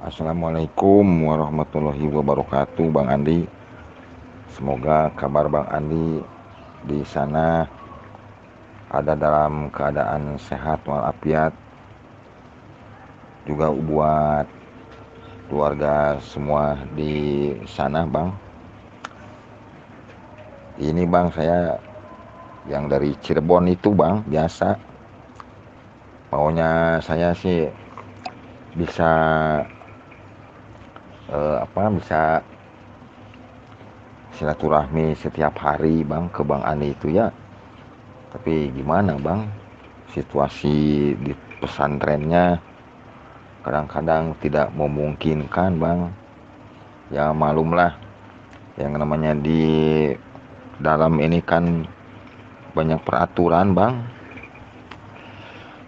Assalamualaikum warahmatullahi wabarakatuh, Bang Andi. Semoga kabar Bang Andi di sana ada dalam keadaan sehat walafiat. Juga buat keluarga semua di sana, Bang. Ini Bang, saya yang dari Cirebon itu, Bang, biasa. Maunya saya sih bisa bisa silaturahmi setiap hari, Bang, ke Bang Andi itu ya. Tapi gimana Bang, situasi di pesantrennya kadang-kadang tidak memungkinkan Bang. Ya malumlah, yang namanya di dalam ini kan banyak peraturan Bang.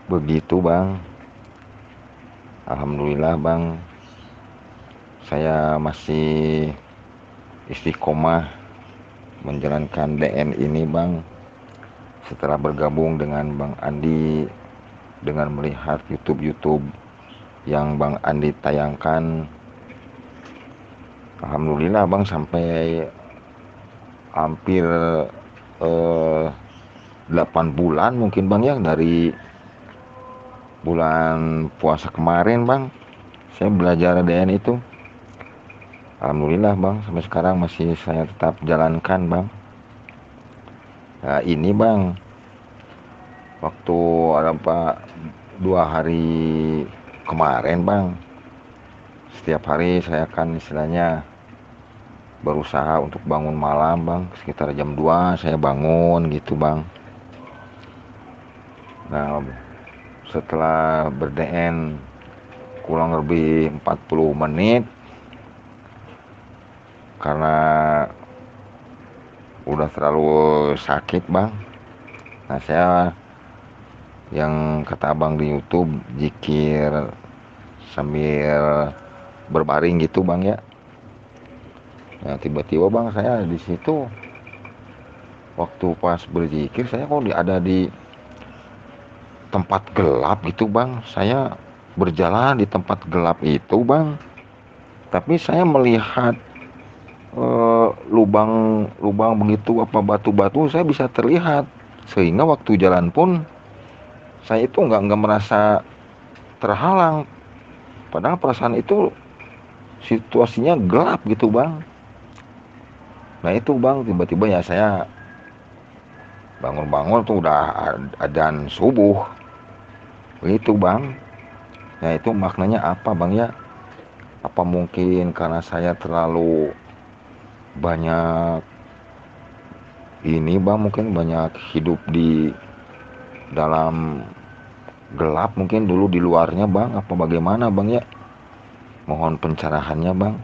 Begitu Bang. Alhamdulillah Bang, saya masih istiqomah menjalankan DN ini Bang. Setelah bergabung dengan Bang Andi, dengan melihat YouTube yang Bang Andi tayangkan, alhamdulillah Bang, sampai hampir 8 bulan mungkin Bang ya, dari bulan puasa kemarin Bang saya belajar ADN itu. Alhamdulillah Bang, sampai sekarang masih saya tetap jalankan Bang. Nah ini Bang, waktu ada Pak 2 hari kemarin Bang, setiap hari saya akan istilahnya berusaha untuk bangun malam Bang, sekitar jam 2 saya bangun gitu Bang. Nah setelah ber-DN kurang lebih 40 menit karena udah terlalu sakit Bang. Nah saya yang kata Abang di YouTube, zikir sambil berbaring gitu Bang ya. Nah tiba-tiba Bang, saya di situ waktu pas berzikir saya kok ada di tempat gelap gitu Bang. Saya berjalan di tempat gelap itu Bang, tapi saya melihat lubang-lubang begitu, apa batu-batu saya bisa terlihat, sehingga waktu jalan pun saya itu nggak merasa terhalang, padahal perasaan itu situasinya gelap gitu Bang. Nah itu Bang, tiba-tiba ya saya bangun-bangun tuh udah adzan subuh begitu Bang. Nah itu maknanya apa Bang ya, apa mungkin karena saya terlalu banyak ini Bang, mungkin banyak hidup di dalam gelap mungkin dulu di luarnya Bang, apa bagaimana Bang ya. Mohon pencerahannya Bang.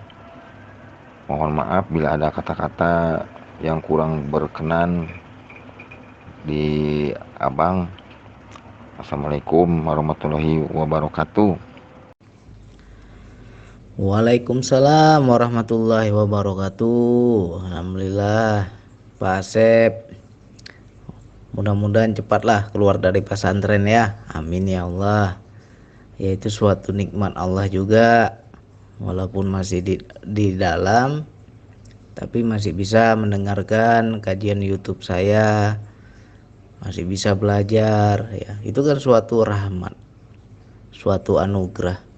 Mohon maaf bila ada kata-kata yang kurang berkenan di Abang. Assalamualaikum warahmatullahi wabarakatuh. Waalaikumsalam warahmatullahi wabarakatuh. Alhamdulillah Pak Asep, mudah-mudahan cepatlah keluar dari pesantren ya. Amin ya Allah. Ya itu suatu nikmat Allah juga. Walaupun masih di dalam, tapi masih bisa mendengarkan kajian YouTube saya, masih bisa belajar ya. Itu kan suatu rahmat, suatu anugerah.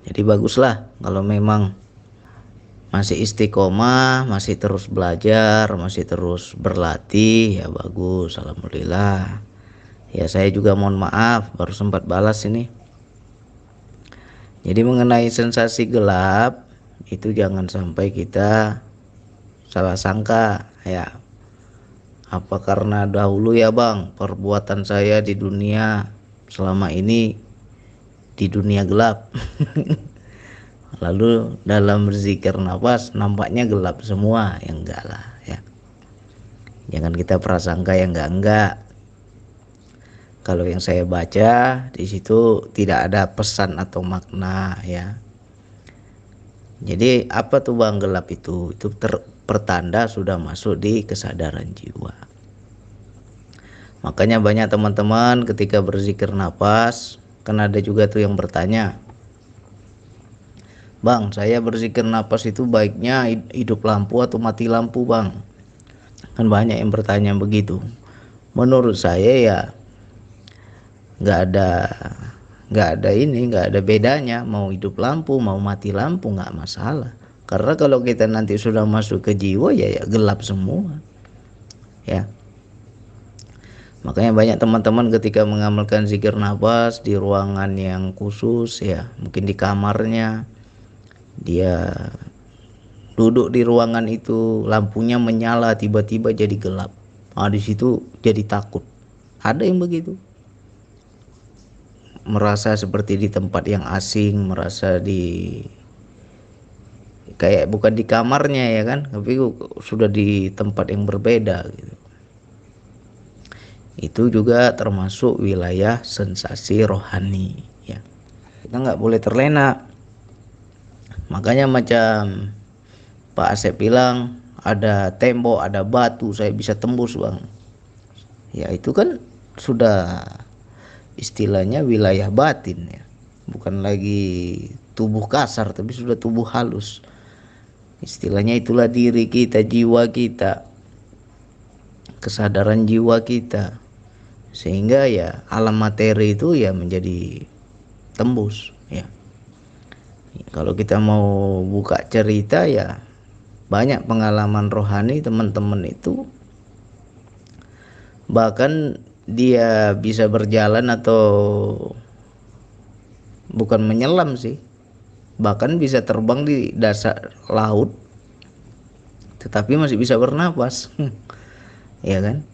Jadi baguslah kalau memang masih istiqomah, masih terus belajar, masih terus berlatih, ya bagus, alhamdulillah. Ya saya juga mohon maaf baru sempat balas ini. Jadi mengenai sensasi gelap itu jangan sampai kita salah sangka ya. Apa karena dahulu ya Bang, perbuatan saya di dunia selama ini di dunia gelap. Lalu dalam berzikir nafas nampaknya gelap semua, ya enggak lah ya. Jangan kita prasangka yang enggak. Kalau yang saya baca di situ tidak ada pesan atau makna ya. Jadi apa tuh Bang gelap itu? Itu pertanda sudah masuk di kesadaran jiwa. Makanya banyak teman-teman ketika berzikir nafas, kan ada juga tuh yang bertanya, Bang, saya berzikir napas itu baiknya hidup lampu atau mati lampu, Bang? Kan banyak yang bertanya begitu. Menurut saya ya nggak ada nggak ada bedanya, mau hidup lampu mau mati lampu nggak masalah. Karena kalau kita nanti sudah masuk ke jiwa ya gelap semua. Ya, makanya banyak teman-teman ketika mengamalkan zikir nafas di ruangan yang khusus, ya mungkin di kamarnya, dia duduk di ruangan itu, lampunya menyala tiba-tiba jadi gelap. Nah, di situ jadi takut. Ada yang begitu, merasa seperti di tempat yang asing, merasa di kayak bukan di kamarnya, ya kan, tapi sudah di tempat yang berbeda gitu. Itu juga termasuk wilayah sensasi rohani, ya. Kita nggak boleh terlena. Makanya macam Pak Asep bilang, ada tembok, ada batu, saya bisa tembus, Bang. Ya itu kan sudah istilahnya wilayah batin, ya. Bukan lagi tubuh kasar, tapi sudah tubuh halus. Istilahnya itulah diri kita, jiwa kita, kesadaran jiwa kita. Sehingga ya alam materi itu ya menjadi tembus, ya. Kalau kita mau buka cerita ya banyak pengalaman rohani teman-teman itu, bahkan dia bisa berjalan atau bukan menyelam sih, bahkan bisa terbang di dasar laut tetapi masih bisa bernapas. Ya kan,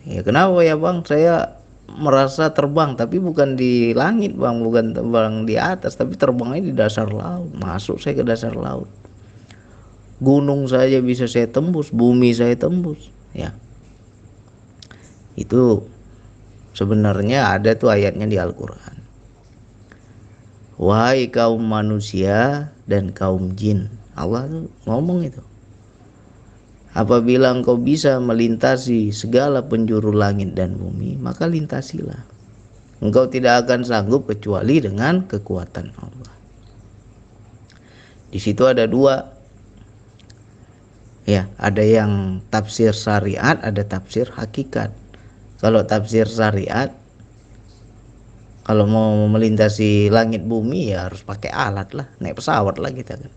ya kenapa ya Bang, saya merasa terbang tapi bukan di langit Bang, bukan terbang di atas tapi terbangnya di dasar laut. Masuk saya ke dasar laut, gunung saja bisa saya tembus, bumi saya tembus, ya. Itu sebenarnya ada tuh ayatnya di Al-Quran. Wahai kaum manusia dan kaum jin, Allah tuh ngomong itu, apabila engkau bisa melintasi segala penjuru langit dan bumi, maka lintasilah. Engkau tidak akan sanggup kecuali dengan kekuatan Allah. Di situ ada dua, ya, ada yang tafsir syariat, ada tafsir hakikat. Kalau tafsir syariat, kalau mau melintasi langit bumi ya harus pakai alat lah, naik pesawat lah kita kan.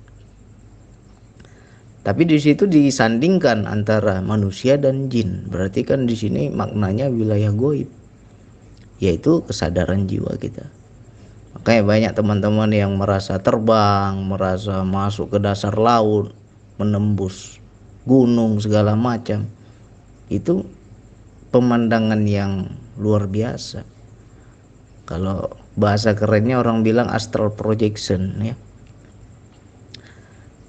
Tapi di situ disandingkan antara manusia dan jin. Berarti kan di sini maknanya wilayah goib, yaitu kesadaran jiwa kita. Makanya banyak teman-teman yang merasa terbang, merasa masuk ke dasar laut, menembus gunung segala macam. Itu pemandangan yang luar biasa. Kalau bahasa kerennya orang bilang astral projection, ya.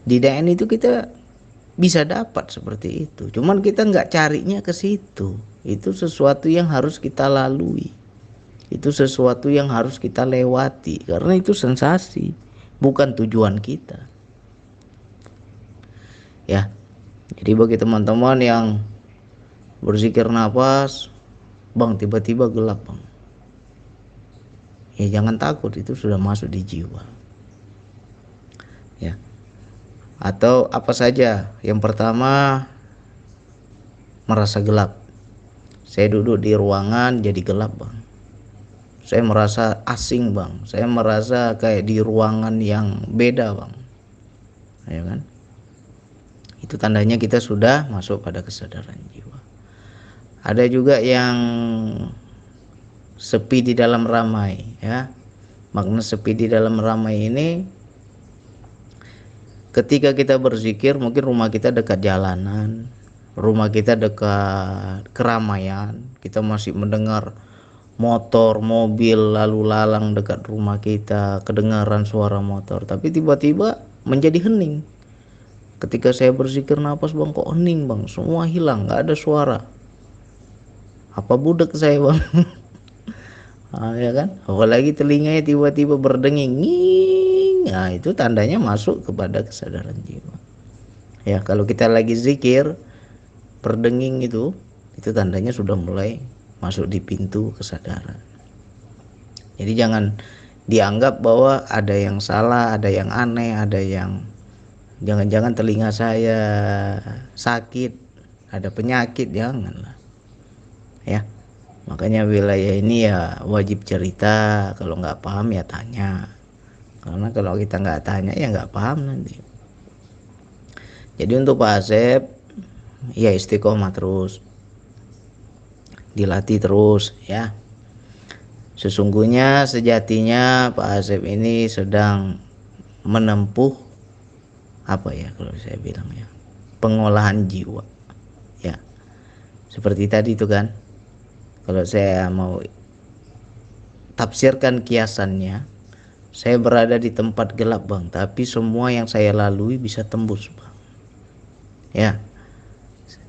Di DN itu kita bisa dapat seperti itu, cuman kita nggak carinya ke situ. Itu sesuatu yang harus kita lalui, itu sesuatu yang harus kita lewati, karena itu sensasi, bukan tujuan kita, ya. Jadi bagi teman-teman yang berzikir nafas, Bang tiba-tiba gelap Bang, ya jangan takut, itu sudah masuk di jiwa, ya. Atau apa saja, yang pertama merasa gelap, saya duduk di ruangan jadi gelap Bang, saya merasa asing Bang, saya merasa kayak di ruangan yang beda Bang, ya kan, itu tandanya kita sudah masuk pada kesadaran jiwa. Ada juga yang sepi di dalam ramai, ya. Makna sepi di dalam ramai ini, ketika kita berzikir mungkin rumah kita dekat jalanan, rumah kita dekat keramaian, kita masih mendengar motor, mobil lalu lalang dekat rumah kita, kedengaran suara motor, tapi tiba-tiba menjadi hening. Ketika saya berzikir nafas Bang, kok hening Bang, semua hilang, nggak ada suara. Apa budek saya Bang? Ya kan, apalagi telinganya tiba-tiba berdenging, nah itu tandanya masuk kepada kesadaran jiwa, ya. Kalau kita lagi zikir berdenging itu tandanya sudah mulai masuk di pintu kesadaran. Jadi dianggap bahwa ada yang salah, ada yang aneh, ada yang jangan-jangan telinga saya sakit, ada penyakit, janganlah ya. Makanya wilayah ini ya wajib cerita, kalau nggak paham ya tanya, karena kalau kita nggak tanya ya nggak paham nanti. Jadi untuk Pak Asep ya istiqomah terus, dilatih terus ya. Sesungguhnya sejatinya Pak Asep ini sedang menempuh apa ya kalau saya bilang ya, pengolahan jiwa ya. Seperti tadi itu kan, kalau saya mau tafsirkan kiasannya, saya berada di tempat gelap bang, tapi semua yang saya lalui bisa tembus bang ya.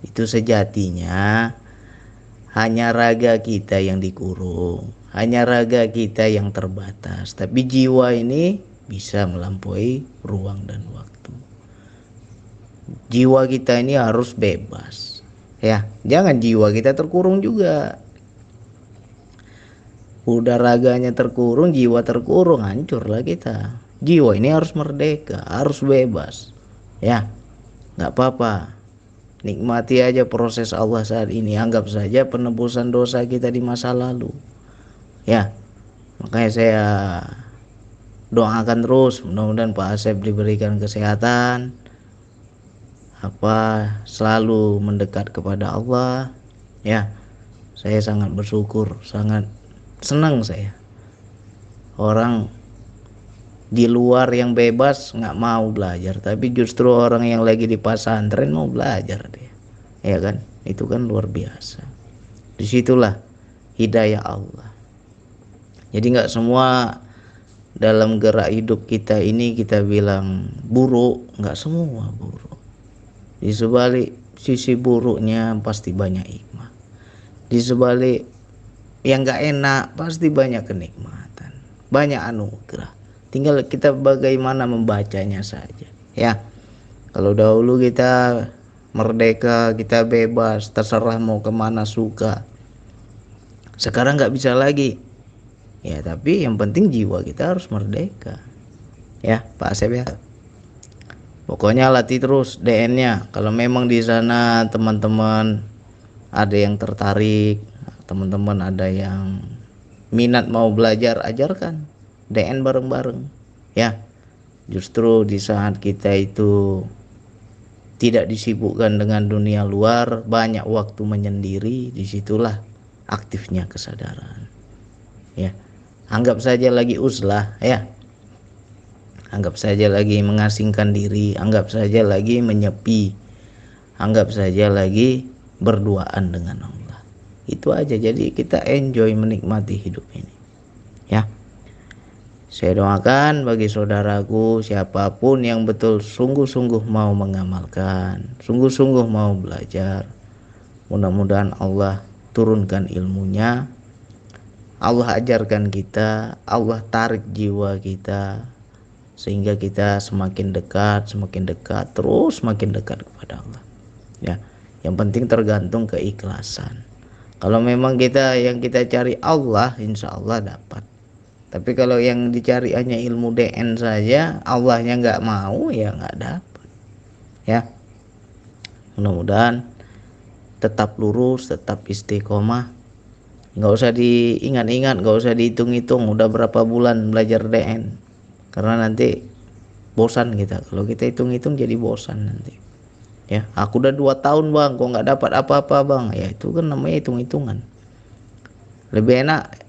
Itu sejatinya hanya raga kita yang dikurung, hanya raga kita yang terbatas, tapi jiwa ini bisa melampaui ruang dan waktu. Jiwa kita ini harus bebas ya, jangan jiwa kita terkurung juga. Udah raganya terkurung, jiwa terkurung, hancurlah kita. Jiwa ini harus merdeka, harus bebas ya. Nggak apa-apa, nikmati aja proses Allah saat ini. Anggap saja penebusan dosa kita di masa lalu ya. Makanya saya doakan terus, mudah-mudahan Pak Asep diberikan kesehatan, selalu mendekat kepada Allah ya. Saya sangat bersyukur, sangat senang saya. Orang di luar yang bebas nggak mau belajar, tapi justru orang yang lagi di pesantren mau belajar dia, ya kan? Itu kan luar biasa. Disitulah hidayah Allah. Jadi nggak semua dalam gerak hidup kita ini kita bilang buruk, nggak semua buruk. Di sebalik sisi buruknya pasti banyak hikmah. Di sebalik yang nggak enak pasti banyak kenikmatan, banyak anugerah. Tinggal kita bagaimana membacanya saja ya. Kalau dahulu kita merdeka, kita bebas, terserah mau kemana suka. Sekarang nggak bisa lagi ya, tapi yang penting jiwa kita harus merdeka ya Pak Asep ya. Pokoknya latih terus DN-nya. Kalau memang di sana teman-teman ada yang tertarik, teman-teman ada yang minat mau belajar, ajarkan DN bareng-bareng ya. Justru di saat kita itu tidak disibukkan dengan dunia luar, banyak waktu menyendiri, disitulah aktifnya kesadaran ya. Anggap saja lagi uzlah ya, anggap saja lagi mengasingkan diri, anggap saja lagi menyepi, anggap saja lagi berduaan dengan Allah. Itu aja, jadi kita enjoy menikmati hidup ini ya. Saya doakan bagi saudaraku siapapun yang betul sungguh-sungguh mau mengamalkan, sungguh-sungguh mau belajar, mudah-mudahan Allah turunkan ilmunya, Allah ajarkan kita, Allah tarik jiwa kita, sehingga kita semakin dekat, terus semakin dekat kepada Allah ya. Yang penting tergantung keikhlasan. Kalau memang yang kita cari Allah, insya Allah dapat. Tapi kalau yang dicari hanya ilmu DN saja, Allahnya nggak mau, ya nggak dapat ya. Mudah-mudahan tetap lurus, tetap istiqomah. Nggak usah diingat-ingat, nggak usah dihitung-hitung udah berapa bulan belajar DN, karena nanti bosan kita. Kalau kita hitung-hitung jadi bosan nanti ya. Aku udah 2 tahun bang, kok nggak dapat apa-apa bang, ya itu kan namanya hitung-hitungan. Lebih enak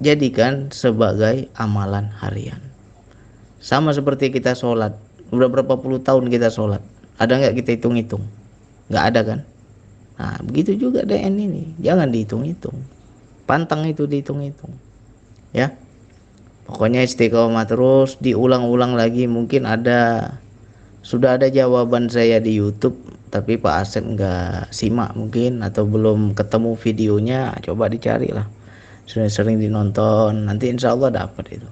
jadikan sebagai amalan harian. Sama seperti kita sholat, udah berapa puluh tahun kita sholat, ada nggak kita hitung-hitung? Nggak ada kan? Nah begitu juga DN ini, jangan dihitung-hitung, pantang itu dihitung-hitung ya. Pokoknya istiqomah terus, diulang-ulang lagi. Mungkin sudah ada jawaban saya di YouTube, tapi Pak Asep nggak simak mungkin, atau belum ketemu videonya. Coba dicari lah, sering dinonton, nanti insya Allah dapat itu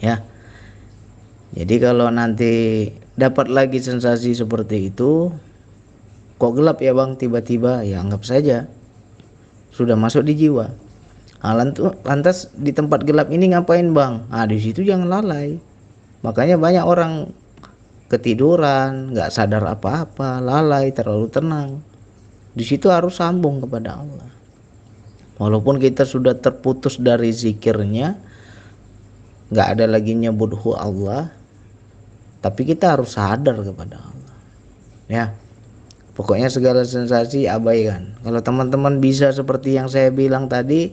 ya. Jadi kalau nanti dapat lagi sensasi seperti itu, kok gelap ya bang tiba-tiba, ya anggap saja sudah masuk di jiwa. Nah, lantas di tempat gelap ini ngapain bang? Nah, di situ jangan lalai. Makanya banyak orang ketiduran, nggak sadar apa-apa, lalai, terlalu tenang. Di situ harus sambung kepada Allah. Walaupun kita sudah terputus dari zikirnya, nggak ada lagi nyebut hu Allah, tapi kita harus sadar kepada Allah. Ya, pokoknya segala sensasi abaikan. Kalau teman-teman bisa seperti yang saya bilang tadi,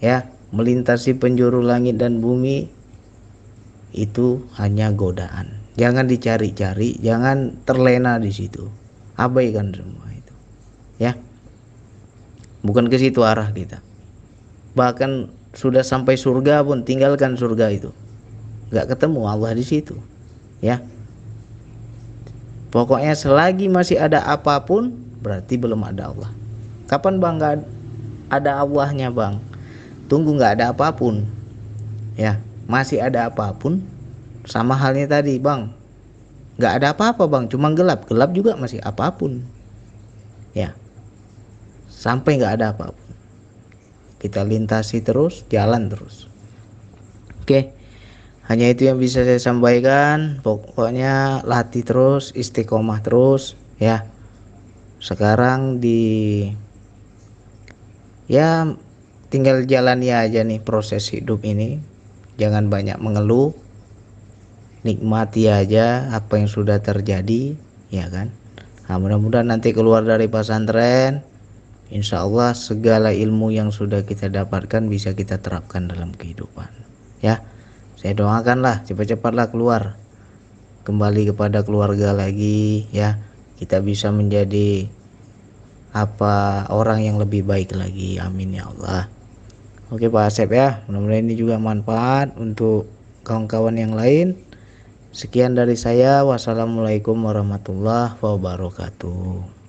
ya, melintasi penjuru langit dan bumi, itu hanya godaan. Jangan dicari-cari, jangan terlena di situ. Abaikan semua itu. Ya. Bukan ke situ arah kita. Bahkan sudah sampai surga pun tinggalkan surga itu. Enggak ketemu Allah di situ. Ya. Pokoknya selagi masih ada apapun berarti belum ada Allah. Kapan bang nggak ada Allahnya bang? Tunggu nggak ada apapun. Ya, masih ada apapun sama halnya tadi bang. Nggak ada apa-apa bang, cuma gelap. Gelap juga masih apapun. Ya, sampai nggak ada apapun. Kita lintasi terus, jalan terus. Oke. Hanya itu yang bisa saya sampaikan. Pokoknya latih terus, istiqomah terus ya. Sekarang ya tinggal jalani aja nih proses hidup ini. Jangan banyak mengeluh. Nikmati aja apa yang sudah terjadi, ya kan? Nah, mudah-mudahan nanti keluar dari pesantren, insya Allah segala ilmu yang sudah kita dapatkan bisa kita terapkan dalam kehidupan. Ya. Saya doakanlah cepat-cepatlah keluar kembali kepada keluarga lagi ya, kita bisa menjadi orang yang lebih baik lagi, amin ya Allah. Oke Pak Asep ya, mudah-mudahan ini juga manfaat untuk kawan-kawan yang lain. Sekian dari saya, wassalamualaikum warahmatullahi wabarakatuh.